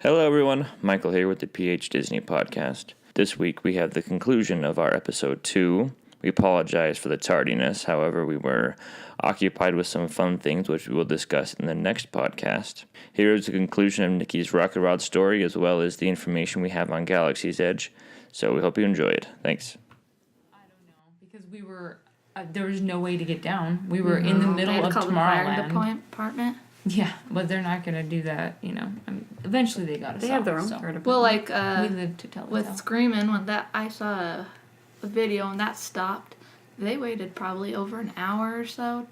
Hello, everyone. Michael here with the PH Disney podcast. This week we have the conclusion of our episode 2. We apologize for the tardiness. However, we were occupied with some fun things, which we will discuss in the next podcast. Here is the conclusion of Nikki's Rocket Rod story, as well as the information we have on Galaxy's Edge. So we hope you enjoy it. Thanks. I don't know, because we were, there was no way to get down. We were in the middle of Tomorrowland. Fire department. Yeah, but they're not going to do that, you know. I mean, eventually they got us They have their own so. fire department. Well, like We live to tell the with tale. Screamin', when that I saw a video and that stopped. They waited probably over an hour or so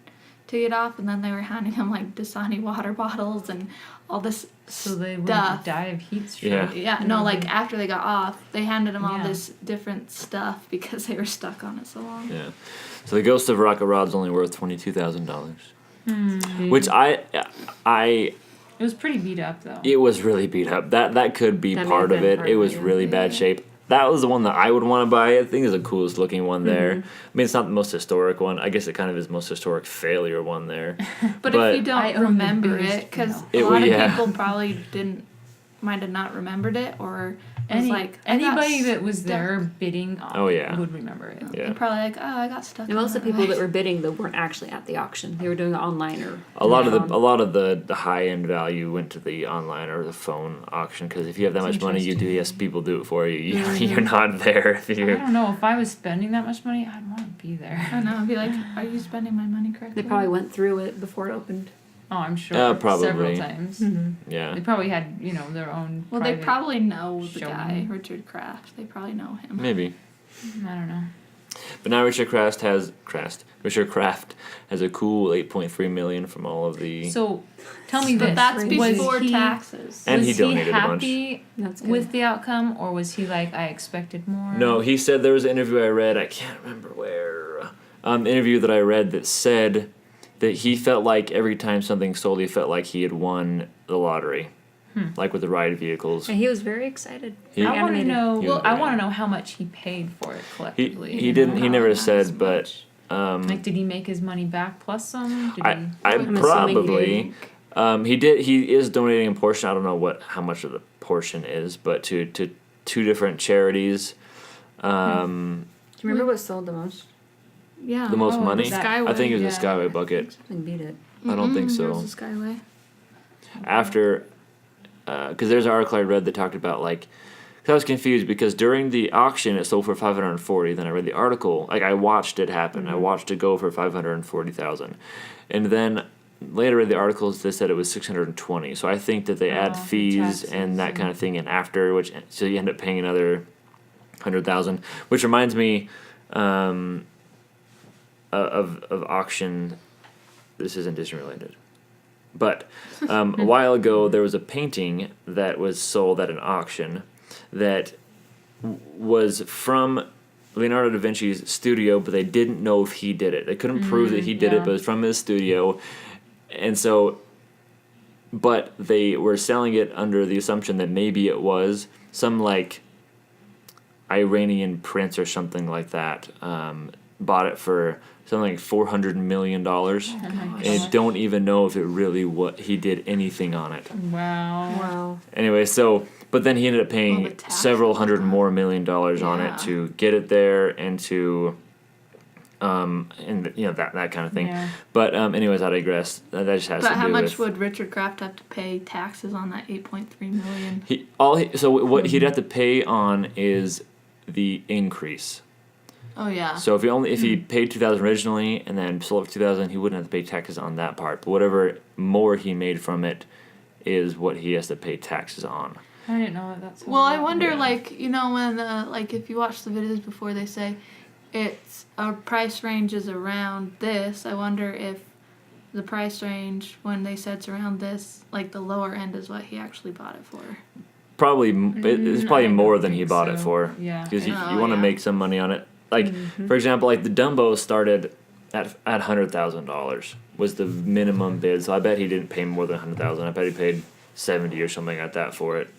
to get off, and then they were handing them like Dasani water bottles and all this So they would stuff. die of heat stroke. Yeah. Yeah, no, like after they got off, they handed them all Yeah. this different stuff because they were stuck on it so long. Yeah. So the Ghost of Rocket Rod's only worth $22,000. Mm. Which I It was pretty beat up, though. it was really beat up. That could be That may part have of been it. part It of was it, really bad shape. That was the one that I would want to buy. I think it's the coolest looking one there. I mean, it's not the most historic one. I guess it kind of is the most historic failure one there. But But- if you I don't own the remember biggest it, because one. It a lot was- yeah. of people probably might have not remembered it, or was like I got Anybody that was stuck. there bidding on Oh, yeah. would remember it. Yeah. They're probably like, oh, I got stuck. And most on of the that people ride." that were bidding though weren't actually at the auction. They were doing it online or A lot of phone. the high end value went to the online or the phone auction because if you have that That's much money, you do. interesting. Yes, people do it for you. You're not there if I you. don't know. If I was spending that much money, I'd want to be I there. know. I'd be like, are you spending my money correctly? They probably went through it before it opened. Oh, I'm sure. Probably. Several times. Yeah. They probably had, you know, their own. Well, they private- probably know the showman. guy, Richard Kraft. They probably know him. Maybe. I don't know. But now Richard Kraft has a cool 8.3 million from all of the. So, tell me But this: that's was before he, taxes. And he was donated a bunch. happy That's good. with the outcome, or was he like, I expected more? No, he said there was an interview I read. I can't remember where. Interview that I read that said that he felt like every time something sold, he felt like he had won the lottery, like with the ride vehicles. And he was very excited. He- I want to Animated. know. He Well, was I very want to know how much he paid for it He collectively. he you didn't. know? He never Not as said, but much. Like, did he make his money back plus some? Did I he? I'm assuming he probably. did. He did. He is donating a portion. I don't know how much of the portion is, but to two different charities. Do you remember what sold the most? Yeah. The most Oh, money. the Skyway. I think it was the Yeah. Skyway bucket. Something beat it. I don't think It so. was the Skyway. After, because there's an article I read that talked about like, cause I was confused because during the auction it sold for 540. Then I read the article, like I watched it happen. I watched it go for 540,000, and then later read the articles that said it was 620. So I think that they add Oh, fees taxes and that and- kind of thing, and after which so you end up paying another 100,000. Which reminds me, of auction. This isn't Disney related. But a while ago, there was a painting that was sold at an auction that was from Leonardo da Vinci's studio, but they didn't know if he did it. They couldn't prove that he did it, yeah. but it was from his studio. And so, but they were selling it under the assumption that maybe it was some like Iranian prince or something like that. Bought it for something like $400 million. And don't even know if it really he did anything on it. Wow. Wow. Anyway, so but then he ended up All paying the taxes several on hundred that. more million dollars on Yeah. it to get it there and to and you know that kind of thing. Yeah. But anyways, I digress. That just has But to how do much with would Richard Kraft have to pay taxes on that 8.3 million? so what he'd have to pay on is the increase. Oh yeah. So if he paid 2,000 originally and then sold it for 2,000, he wouldn't have to pay taxes on that part. But whatever more he made from it is what he has to pay taxes on. I didn't know that's. Well, I wonder, Yeah. like, you know, when, like, if you watch the videos before, they say it's our price range is around this. I wonder if the price range, when they said it's around this, like, the lower end is what he actually bought it for. Probably it's probably I don't more than he think bought it so. for. Yeah. Because you Oh, want to yeah. make some money on it. Like for example, like the Dumbo started at $100,000 was the minimum bid. So I bet he didn't pay more than $100,000. I bet he paid 70 or something like that for it.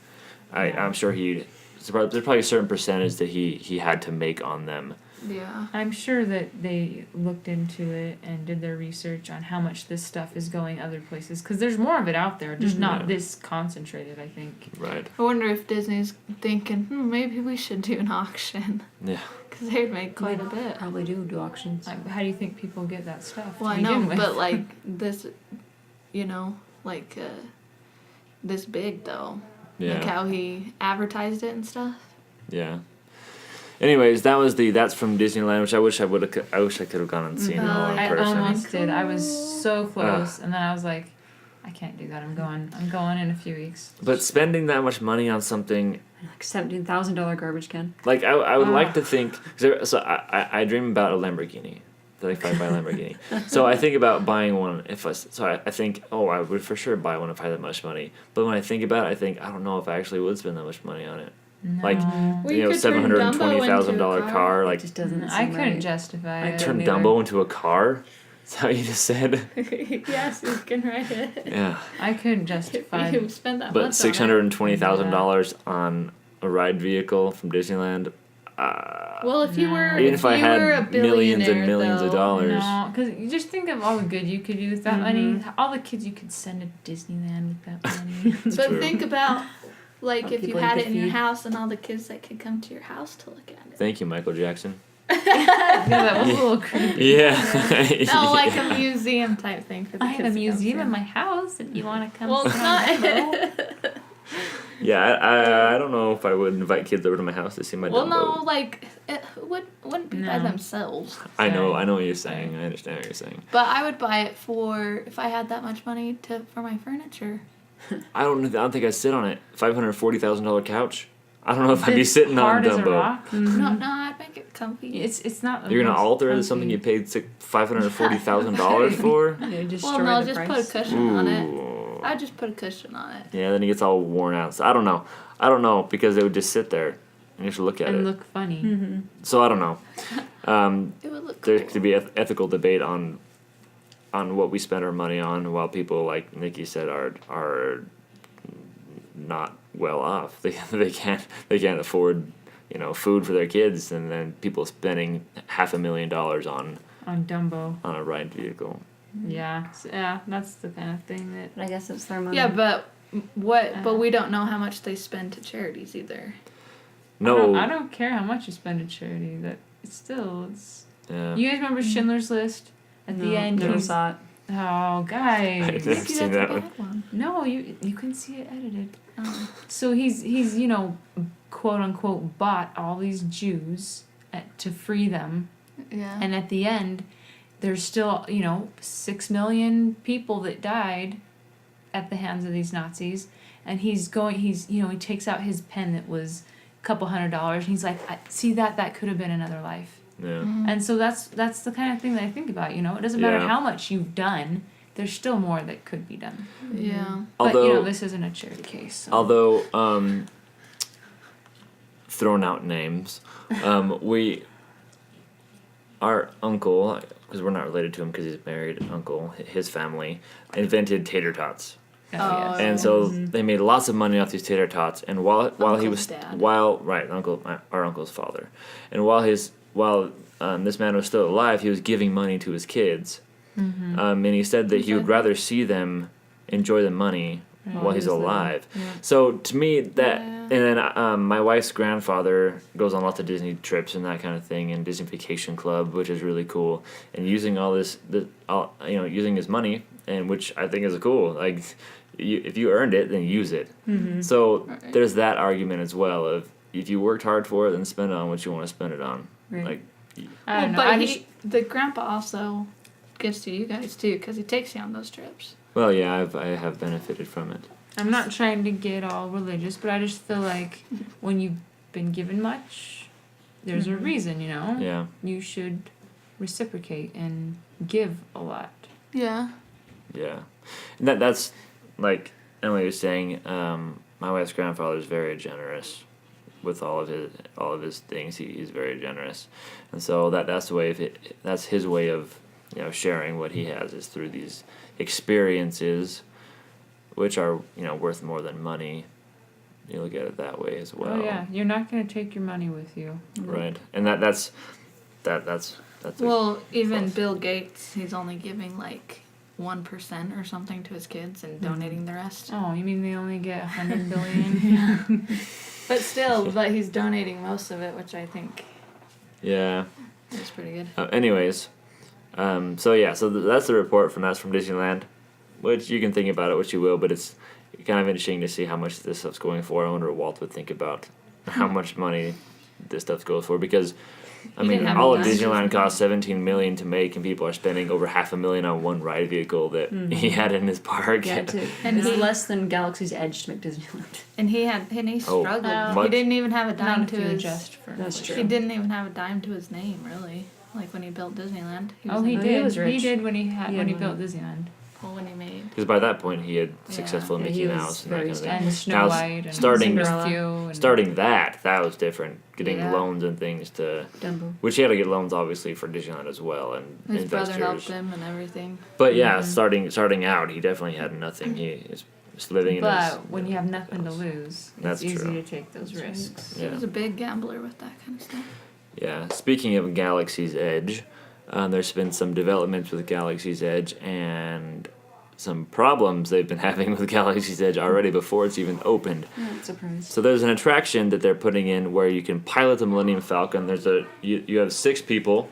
I'm sure there's probably a certain percentage that he had to make on them. Yeah. I'm sure that they looked into it and did their research on how much this stuff is going other places. Because there's more of it out there, just not this concentrated, I think. Right. I wonder if Disney's thinking, maybe we should do an auction. Yeah. Because they'd make quite a bit. Probably do auctions. Like, how do you think people get that stuff? Well, to I know, begin with? but like this, this big though. Yeah. Like how he advertised it and stuff. Yeah. Anyways, that's from Disneyland, which I wish I could have gone and seen it all in I person. almost did. I was so close, and then I was like, I can't do that. I'm going in a few weeks. But spending that much money on something, Like $17,000 garbage can. like I would like to think. So I dream about a Lamborghini. Like if I buy a Lamborghini, so I think about buying one. I think, I would for sure buy one if I had that much money. But when I think about it, I think I don't know if I actually would spend that much money on it. No. Like Well, you could turn $720,000 Dumbo into a car. Like It just doesn't I seem couldn't right. justify I it. turn either. Dumbo into a car. Is that what you just said? Yes, you can write it. Yeah. I couldn't justify If you spend that But much on it. $620,000 on a ride vehicle from Disneyland. Well, if you were, Even if I had were a millions and billionaire, millions of though, dollars. No, because you just think of all the good you could do with that money. All the kids you could send to Disneyland with that money. But True. think about, like, All if you people had you it could in your feed. house and all the kids that could come to your house to look at it. Thank you, Michael Jackson. Yeah, that was a little creepy. Yeah. No, like a museum type thing for the I kids have a to come museum to. in my house if you want to come. Well, it's not. Yeah, I don't know if I would invite kids over to my house to see my Well, Dumbo. no, like it wouldn't be by No. themselves. I know what you're saying. I understand what you're saying. But I would buy it if I had that much money for my furniture. I don't think I'd sit on it. $540,000 couch. I don't know if I'd be It's sitting on hard as a Dumbo. rock. No, I'd make it comfy. It's not. the You're gonna most alter it to comfy. something you paid $540,000 for? Yeah, just Well, destroy no, the just price. put a cushion on it. Ooh. I'd just put a cushion on it. Yeah, then it gets all worn out. So I don't know because it would just sit there and you have to look at and it. look funny. Mm-hmm. So I don't know. It would look There cool. could be ethical debate on what we spend our money on, while people like Nikki said are not well off. They can't afford food for their kids, and then people spending $500,000 on On Dumbo. a ride vehicle. Yeah. Yeah, that's the kind of thing that. But I guess it's their money. Yeah, but but we don't know how much they spend to charities either. No. I don't care how much you spend to charity. That it's. Yeah. You guys remember Schindler's List? At the end, never he's- saw it. Oh, guys. I've never Maybe seen that's that a one. bad one. No, you can see it edited. Oh. So he's quote unquote bought all these Jews to free them, Yeah. and at the end, there's still 6 million people that died at the hands of these Nazis, and he takes out his pen that was a couple $100, and he's like, see that could have been another life. Yeah. And so that's the kind of thing that I think about. It doesn't matter Yeah. how much you've done. There's still more that could be done. Yeah. But Although this isn't a charity case. So. Although, throwing out names, our uncle, because we're not related to him because he's married, uncle, his family, invented tater tots. Oh, Oh. yes. And so they made lots of money off these tater tots. And while he was Uncle's dad. our uncle's father, and while this man was still alive, he was giving money to his kids. And he said that he would rather see them enjoy the money while he's alive. Yeah. So to me that, Yeah. and then my wife's grandfather goes on lots of Disney trips and that kind of thing, and Disney Vacation Club, which is really cool. And using using his money, and which I think is cool. Like, if you earned it, then use it. So Right. there's that argument as well of if you worked hard for it, then spend it on what you want to spend it on. Right. Like, I don't know. But I just, the grandpa also gives to you guys too, because he takes you on those trips. well, yeah, I have benefited from it. I'm not trying to get all religious, but I just feel like when you've been given much, there's a reason, Yeah. You should reciprocate and give a lot. Yeah. Yeah, and that's like Emily was saying. My wife's grandfather is very generous with all of his things. He's very generous, and so that's the way that's his way of sharing what he has is through these experiences, which are worth more than money. You look at it that way as well. Oh yeah, you're not gonna take your money with you. Right, and that's that's Well, even Close. Bill Gates, he's only giving like 1% or something to his kids and donating the rest. Oh, you mean they only get 100 billion? But still, but he's donating most of it, which I think yeah. is pretty good. Anyways, so that's the report that's from Disneyland, which you can think about it what you will, but it's kind of interesting to see how much this stuff's going for. I wonder what Walt would think about how much money this stuff goes for, because I He mean didn't have all of any Disneyland guns. cost $17 million to make, and people are spending over $500,000 on one ride vehicle that he had in his park. Yeah, And it's he- less than Galaxy's Edge to make Disneyland. And he Oh, struggled. much- He didn't even have a dime Not to if you his. adjust for That's inflation. true. He didn't even have a dime to his name, really. Like when he built Disneyland. Oh, he Oh, did. he was He rich. did when he had He when he had built money. Disneyland. Well, when he made. Because by that point he had Yeah. successful Yeah, Mickey he was Mouse and that very kind of thing. And Now, Snow White and starting- Pinocchio and Starting that was different. Getting Yeah. loans and things to, Dumbo. which he had to get loans obviously for Disneyland as well, and His brother helped investors. him and everything. But yeah, starting out, he definitely had nothing. He is just living in his. But when you have nothing to lose, That's it's easy true. to take those risks. He Yeah. was a big gambler with that kind of stuff. Yeah. Speaking of Galaxy's Edge, there's been some developments with Galaxy's Edge and some problems they've been having with Galaxy's Edge already before it's even opened. Not surprised. So there's an attraction that they're putting in where you can pilot the Millennium Falcon. You have 6 people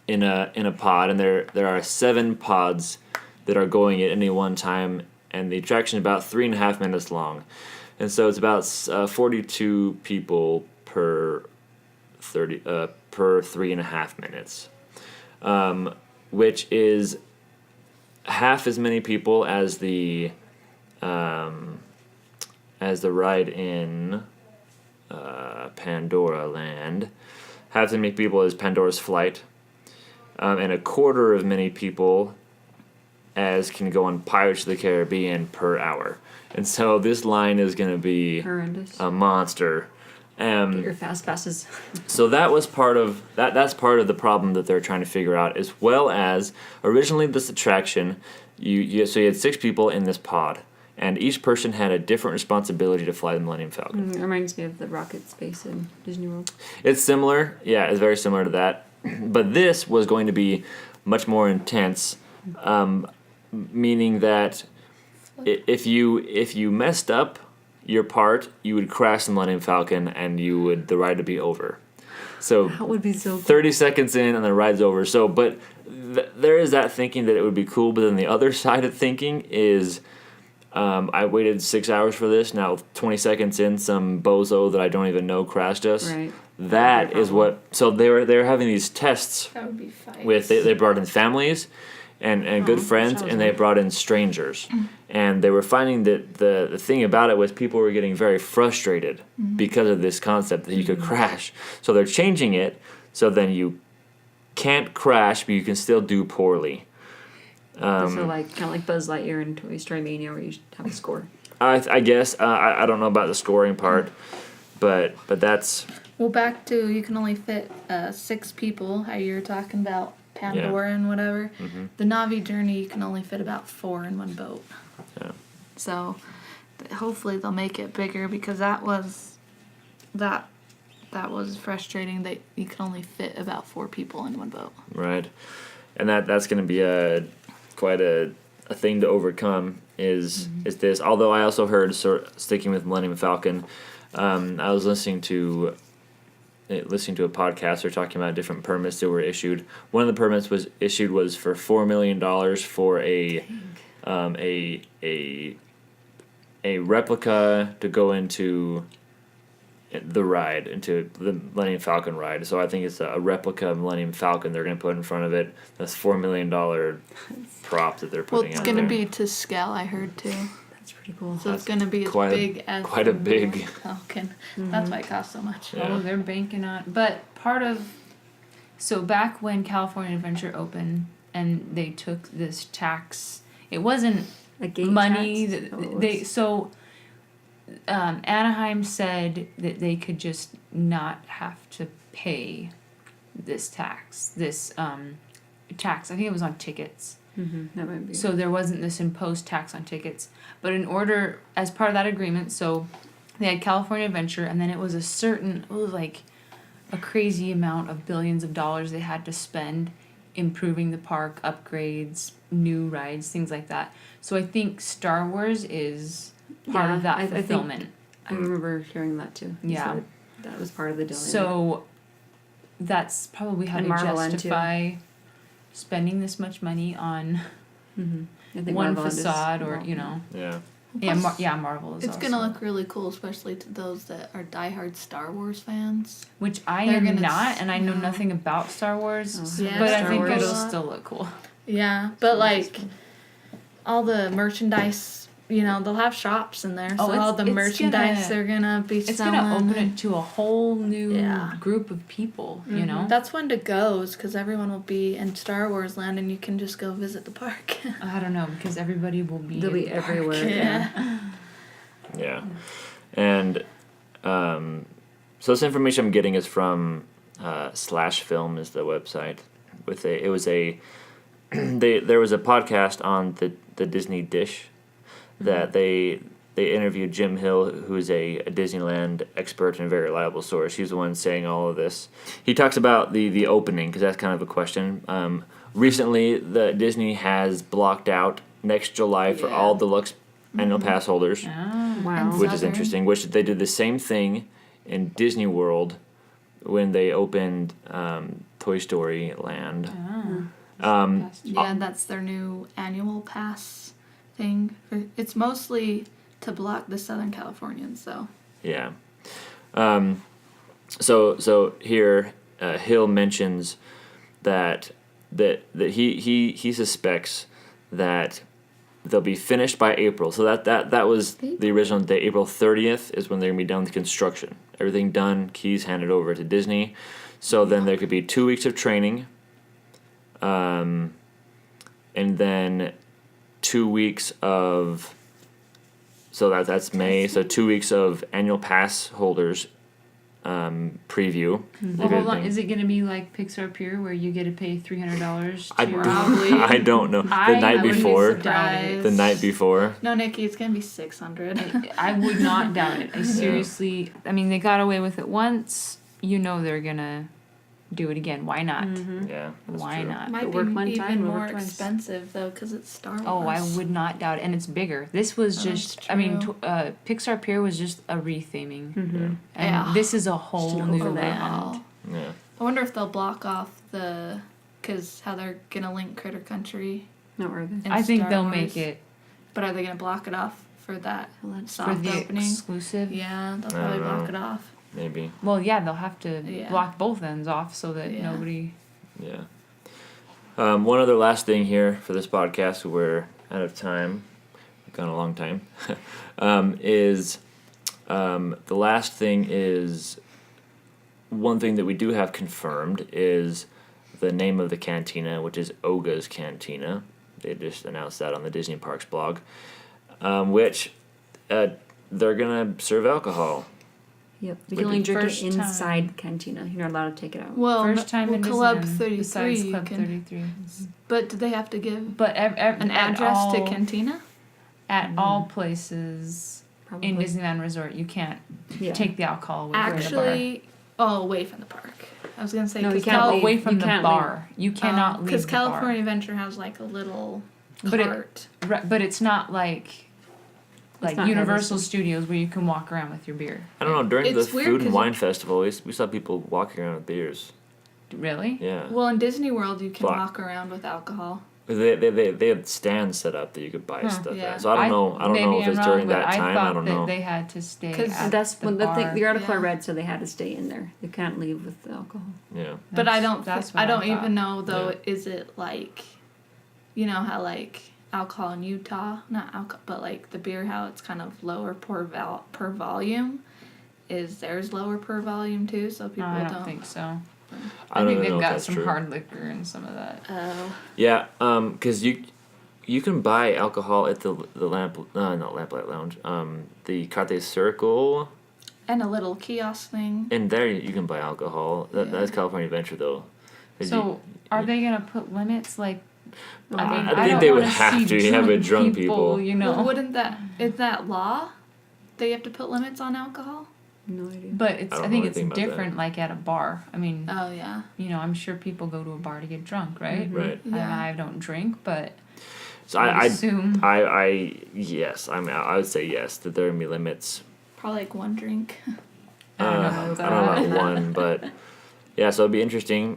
in a pod, and there are 7 pods that are going at any one time, and the attraction is about 3.5 minutes long, and so it's about 42 people per 3.5 minutes, which is half as many people as the ride in Pandora Land, half as many people as Pandora's Flight, and a quarter of many people as can go on Pirates of the Caribbean per hour. And so this line is going to be Horrendous. a monster. Get your fast passes. So that was part of that's part of the problem that they're trying to figure out, as well as originally this attraction, you had 6 people in this pod, and each person had a different responsibility to fly the Millennium Falcon. It reminds me of the rocket space in Disney World. It's similar, yeah, it's very similar to that, but this was going to be much more intense, meaning that if you messed up your part, you would crash the Millennium Falcon and the ride would be over. So That would be so cool. 30 seconds in and the ride's over. So, but there is that thinking that it would be cool, but then the other side of thinking is I waited 6 hours for this. Now 20 seconds in, some bozo that I don't even know crashed us. Right. That is what. So they were having these tests That would be fine. with they brought in families and good friends, sounds and they good. brought in strangers, and they were finding that the thing about it was people were getting very frustrated because of this concept that you could crash. So they're changing it so then you can't crash, but you can still do poorly. So like kind of like Buzz Lightyear in Toy Story Mania, where you have a score. I guess I don't know about the scoring part, but that's Well, back to you can only fit 6 people. How you were talking about Pandora and whatever. The Navi Journey you can only fit about 4 in one boat. Yeah. So hopefully they'll make it bigger, because that was frustrating that you can only fit about 4 people in one boat. right, and that's going to be quite a thing to overcome. Is this? Although I also heard, sticking with Millennium Falcon, I was listening to a podcast. They're talking about different permits that were issued. One of the permits was for $4 million for a replica to go into the ride, into the Millennium Falcon ride. So I think it's a replica Millennium Falcon they're going to put in front of it. That's $4 million prop that they're Well, putting it's out going to there. be to scale, I heard too. That's pretty cool. So it's going to be as quite a- big as quite a the big- Millennium Falcon. That's why it costs so much. Yeah. Oh, they're banking on. But part of. So back when California Adventure opened and they took this tax, it wasn't A gate money tax? that Oh, it they. was. So Anaheim said that they could just not have to pay this tax. Tax. I think it was on tickets. That might be. So there wasn't this imposed tax on tickets. But as part of that agreement, so they had California Adventure, and then it was a crazy amount of billions of dollars they had to spend improving the park, upgrades, new rides, things like that. So I think Star Wars is part Yeah, of that I think- fulfillment. I remember hearing that too. He Yeah. said that was part of the deal. So that's probably how And they Marvel Land, too. justify spending this much money on Mm-hmm. I think one Marvel Land is facade, or involved. Yeah. Marvel is It's also, gonna look really cool, especially to those that are diehard Star Wars fans. which I They're am gonna not, and I know no. nothing about Star Wars, Oh. Yeah, but I Star think Wars. it'll still look cool. Yeah, but like all the merchandise, they'll have shops in there, so Oh, all the it's merchandise gonna- they're gonna be It's selling. gonna open it to a whole new Yeah. group of people, you Mhm. know? That's when to go, because everyone will be in Star Wars land, and you can just go visit the park. I don't know, because everybody will be They'll in be the park. everywhere. Yeah. Yeah. And so this information I'm getting is from Slash Film is the website. There was a podcast on the Disney Dish that they interviewed Jim Hill, who is a Disneyland expert and a very reliable source. He's the one saying all of this. He talks about the opening, because that's kind of a question. Recently, the Disney has blocked out next July for Yeah. all deluxe annual pass holders, Ah. Wow. which is Southern. interesting. Which they did the same thing in Disney World when they opened Toy Story Land. Ah. Yeah, that's their new annual pass thing. It's mostly to block the Southern Californians, though. Yeah. So here, Hill mentions that he suspects that they'll be finished by April. So that was the original date. April 30th is when they're gonna be done with construction. Everything done, keys handed over to Disney. So then there could be 2 weeks of training, and then 2 weeks of. So that's May. So 2 weeks of annual pass holders preview. Well, hold on. Is it going to be like Pixar Pier, where you get to pay $300 I to... Probably. I don't know. I The night wouldn't be before. surprised. The night before. No, Nikki, it's gonna be 600. I would not doubt it. I seriously... I mean, they got away with it once. You know they're going to do it again. Why not? Yeah. That's Why true. not? Might It worked be one even time, more worked twice. expensive though, because it's Star Wars. Oh, I would not doubt it. And it's bigger. This was Oh, just... that's I mean, true. Pixar Pier was just a retheming. Mm-hmm. And Yeah. this is a whole an new overhaul. land. Yeah. I wonder if they'll block off because how they're gonna link Critter Country. Not worth it. and I think Star they'll Wars. make it But are they gonna block it off for that Well, that's for soft the opening? exclusive. Yeah, they'll I probably don't block know. it off. Maybe. Well, yeah, they'll have to Yeah. block both ends off so that Yeah. nobody... Yeah. One other last thing here for this podcast, we're out of time. We've gone a long time. The last thing is one thing that we do have confirmed is the name of the cantina, which is Oga's Cantina. They just announced that on the Disney Parks blog, which they're gonna serve alcohol. Yep. You Would can only be drink it first time. inside Cantina. You're not allowed to take it out. Well, First time in Club Disneyland 33 besides you Club can. 33. But do they have to give But an address to Cantina? At all places Probably. in Disneyland Resort, you can't Yeah. take the alcohol away from the bar. Actually, away from the park. I was gonna say No, you 'cause can't Cal- leave. Away from You the can't bar. You cannot leave because the California Adventure has like a little But it- cart. bar. Right, but it's not like not Universal heavy. Studios where you can walk around with your beer. I don't know. During It's the weird Food and 'cause Wine Festival, we saw people walking around with beers. Really? Yeah. Well, in Disney World, you can Black. walk around with alcohol. They had stands set up that you could buy Huh. stuff Yeah. at. So I don't know. I don't know maybe if it's I'm during wrong, that but time. I I thought don't that know. they had to stay 'Cause at That's the when bar. the article I Yeah. read, so they had to stay in there. They can't leave with the alcohol. Yeah. But I don't. That's I what don't thought. even know though. Yeah. Is it like, you know how like alcohol in Utah, not alcohol, but like the beer, how it's kind of lower per volume. Is theirs lower per volume too? So people No, I don't. don't think so. I I don't think know they've if got that's some true. hard liquor and some of that. Oh. Yeah. Because you can buy alcohol at the not Lamplight Lounge. The Carthay Circle. And a little kiosk thing. And there you can buy alcohol. Yeah. That's California Adventure though. 'Cause So, are they gonna put limits? Like, I mean, I think don't they would wanna have see to have a drunk people. You know. Well, wouldn't that is that law? They have to put limits on alcohol. No idea. But I it's don't I know think it's anything about that. different like at a bar. I mean, Oh yeah. I'm sure people go to a bar to get drunk, right? Right. Yeah. I don't drink, but So I I assume yes. I would say yes that there are gonna be limits. Probably like one drink. I don't know I about don't know that. about one, but yeah. So it'd be interesting.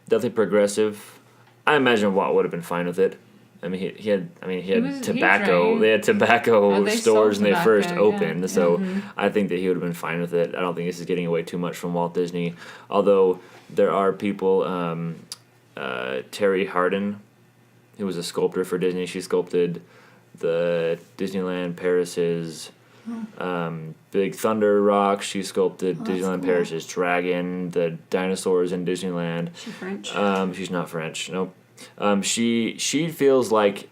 Definitely progressive. I imagine Watt would have been fine with it. I mean, he had he tobacco. drank. They had tobacco Oh, they stores sold when they first tobacco, yeah. opened. So I think that he would have been fine with it. I don't think this is getting away too much from Walt Disney. Although there are people, Terry Hardin, who was a sculptor for Disney. She sculpted the Disneyland Paris's Big Thunder Rock. She sculpted Oh, that's Disneyland cool. Paris's Dragon, the dinosaurs in Disneyland. Is she French? She's not French. Nope. She feels like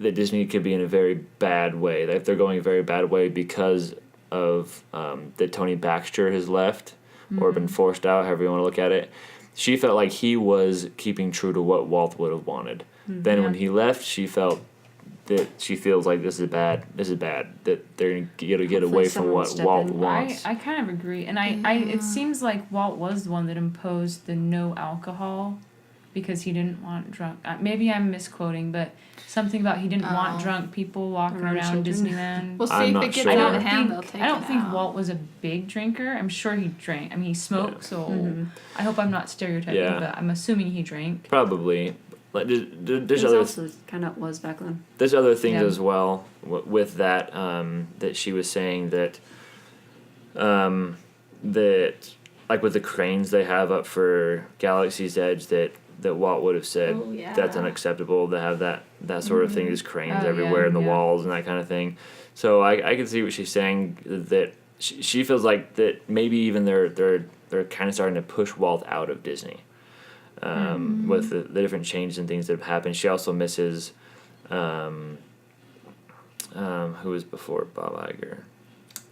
that Disney could be in a very bad way. Like they're going a very bad way because of that Tony Baxter has left or been forced out, however you want to look at it. She felt like he was keeping true to what Walt would have wanted. Then when he left, she feels like this is bad. That they're gonna get Hopefully away from someone will what step Walt in. wants. I kind of agree, and it seems like Walt was the one that imposed the no alcohol because he didn't want drunk. Maybe I'm misquoting, but something about he didn't want Oh. drunk people walking Around around children. Disneyland. We'll see I'm if not it gets sure. out I of don't hand. They'll take I don't it think out. Walt was a big drinker. I'm sure he drank. I mean, he smoked, so Mm-hmm. I hope I'm not stereotyping, Yeah. but I'm assuming he drank. Probably. Like there's It other also kind of was back then. There's other things Yeah. as well with that that she was saying that that like with the cranes they have up for Galaxy's Edge that Walt would have said Oh, yeah. that's unacceptable to have that sort of thing. There's cranes Oh, everywhere yeah, in the yeah. walls and that kind of thing. So I can see what she's saying that she feels like that maybe even they're kind of starting to push Walt out of Disney. With the different changes and things that have happened. She also misses who was before Bob Iger.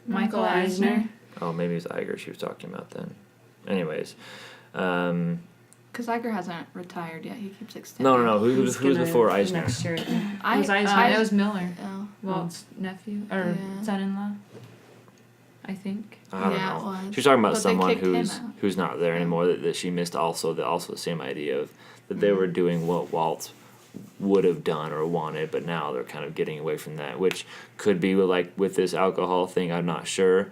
Michael Michael Eisner. Oh, maybe it was Iger she was talking about then. Anyways. No. Because Iger hasn't retired yet. He keeps extending. Who's He's gonna- before Eisner? Next year. It I- was I- Eisner. It was Miller, Oh. Walt's nephew or Yeah. son-in-law. I think. I don't Yeah, know. it was. She's talking about But they someone kicked him out. who's not there anymore that she missed also the same idea of that they were doing what Walt would have done or wanted, but now they're kind of getting away from that, which could be with this alcohol thing. I'm not sure.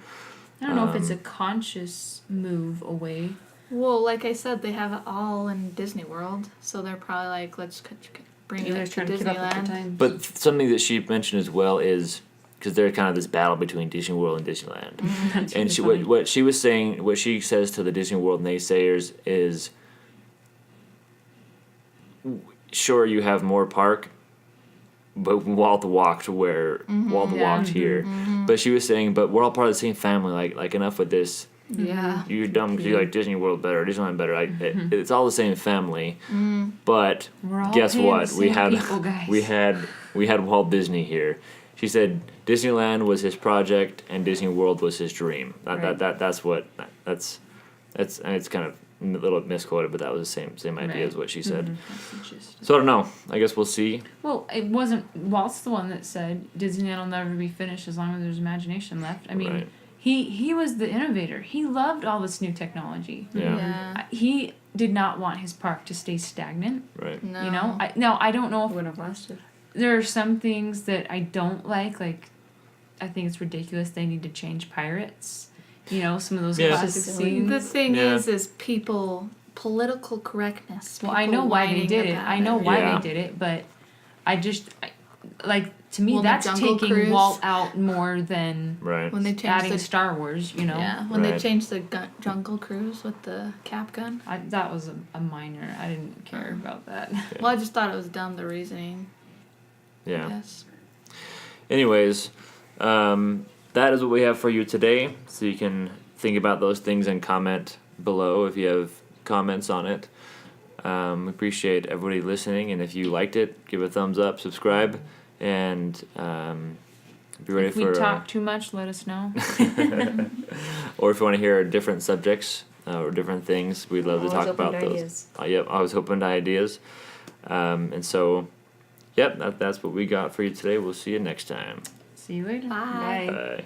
I don't know if it's a conscious move away. Well, like I said, they have it all in Disney World, so they're probably like, let's bring Maybe they're it to trying to keep up with the Disneyland. times. But something that she mentioned as well is because they're kind of this battle between Disney World and Disneyland. That's And really she, funny. what she was saying, what she says to the Disney World naysayers is, sure, you have more park, but Walt walked where Walt Yeah. walked here. But she was saying, but we're all part of the same family. Like enough with this. Yeah. You're dumb because you like Disney World better, Disneyland better. It's all the same family. But We're all guess paying what? the We same had people, guys. we had Walt Disney here. She said Disneyland was his project and Disney World was his dream. Right. That's it's kind of a little misquoted, but that was the same idea Right. as what she said. That's interesting. So I don't know. I guess we'll see. Well, it wasn't Walt's the one that said Disneyland will never be finished as long as there's imagination left. I mean, Right. he was the innovator. He loved all this new technology. Yeah. He did not want his park to stay stagnant. Right. No. You know, I don't know if Wouldn't have lasted. there are some things that I don't like. Like, I think it's ridiculous they need to change pirates. You know, some of those Yeah. classic It's silly. The scenes. thing Yeah. is political correctness. Well, I People know why they whining did it. about I know it. why Yeah. they did it, but to me, Well, the that's Jungle taking Cruise. Walt out more than Right. When they changed adding the Star Wars. You know, yeah, when Right. they changed the Jungle Cruise with the cap gun. that was a minor. I didn't care about that. Well, I just thought it was dumb, the reasoning. Yeah. Yes. Anyways, that is what we have for you today. So you can think about those things and comment below if you have comments on it. We appreciate everybody listening, and if you liked it, give a thumbs up, subscribe, and be ready If for. we talk too much, let us know. Or if you want to hear different subjects or different things, we'd love to Always talk open about to those. ideas. Yep, I was open to ideas. And so, yep, that's what we got for you today. We'll see you next time. See you later. Bye. Bye.